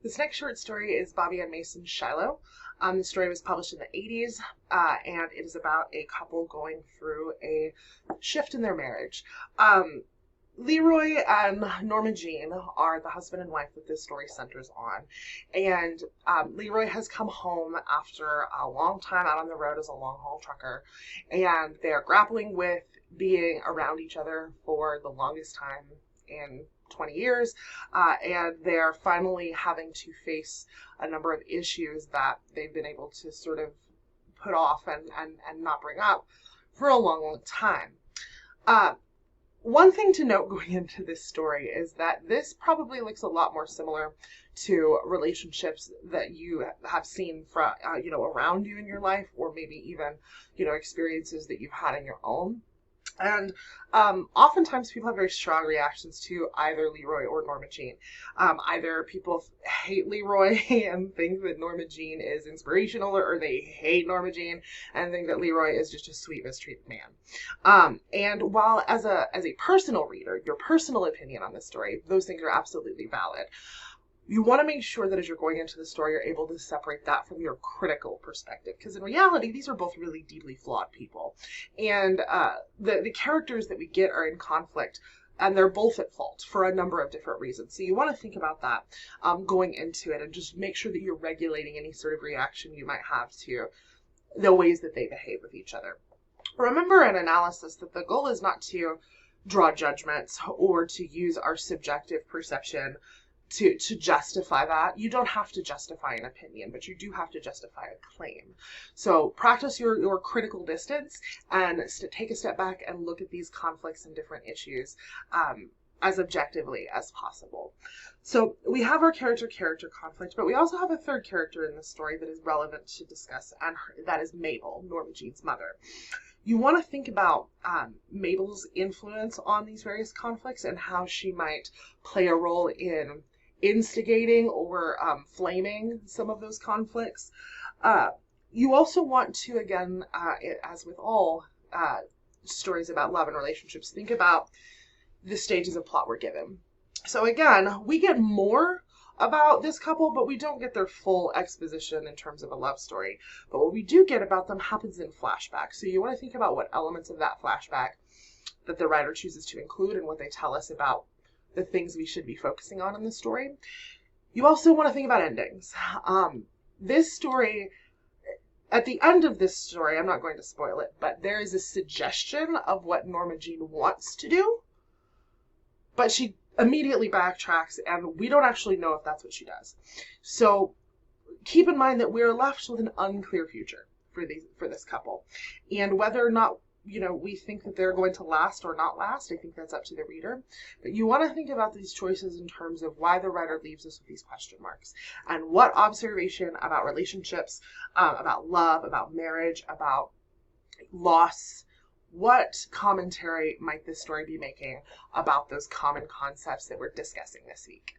This next short story is Bobbie Ann Mason's Shiloh. The story was published in the 80s, and it is about a couple going through a shift in their marriage. Leroy and Norma Jean are the husband and wife that this story centers on. And Leroy has come home after a long time out on the road as a long-haul trucker, and they're grappling with being around each other for the longest time in 20 years, and they're finally having to face a number of issues that they've been able to sort of put off and not bring up for a long time. One thing to note going into this story is that this probably looks a lot more similar to relationships that you have seen from, around you in your life, or maybe even, experiences that you've had in your own. And oftentimes people have very strong reactions to either Leroy or Norma Jean. Either people hate Leroy and think that Norma Jean is inspirational, or they hate Norma Jean and think that Leroy is just a sweet, mistreated man. And while as a personal reader, your personal opinion on this story, those things are absolutely valid. You want to make sure that as you're going into the story, you're able to separate that from your critical perspective. Because in reality, these are both really deeply flawed people. And the characters that we get are in conflict, and they're both at fault for a number of different reasons. So you want to think about that going into it, and just make sure that you're regulating any sort of reaction you might have to the ways that they behave with each other. Remember in analysis that the goal is not to draw judgments or to use our subjective perception to justify that. You don't have to justify an opinion, but you do have to justify a claim. So practice your critical distance and take a step back and look at these conflicts and different issues as objectively as possible. So we have our character conflict, but we also have a third character in this story that is relevant to discuss, and that is Mabel, Norma Jean's mother. You want to think about Mabel's influence on these various conflicts and how she might play a role in instigating or flaming some of those conflicts. You also want to, again, as with all stories about love and relationships, think about the stages of plot we're given. So again, we get more about this couple, but we don't get their full exposition in terms of a love story. But what we do get about them happens in flashback. So you want to think about what elements of that flashback that the writer chooses to include and what they tell us about the things we should be focusing on in the story. You also want to think about endings. This story, at the end of this story, I'm not going to spoil it, but there is a suggestion of what Norma Jean wants to do, but she immediately backtracks, and we don't actually know if that's what she does. So keep in mind that we're left with an unclear future for this couple, and whether or not we think that they're going to last or not last, I think that's up to the reader. But you want to think about these choices in terms of why the writer leaves us with these question marks, and what observation about relationships, about love, about marriage, about loss, what commentary might this story be making about those common concepts that we're discussing this week.